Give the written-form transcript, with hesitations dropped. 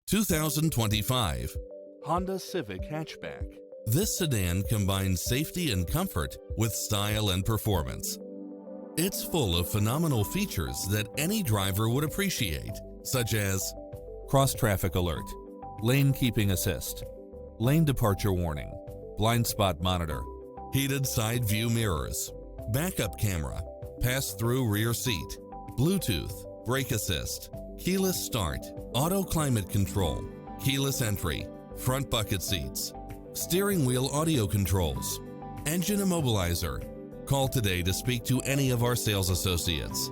2025 Honda Civic Hatchback. This sedan combines safety and comfort with style and performance. It's full of phenomenal features that any driver would appreciate, such as cross-traffic alert, lane keeping assist, lane departure warning, blind spot monitor, heated side view mirrors, backup camera, pass-through rear seat, Bluetooth, brake assist, keyless start, auto climate control, keyless entry, front bucket seats, steering wheel audio controls, engine immobilizer. Call today to speak to any of our sales associates.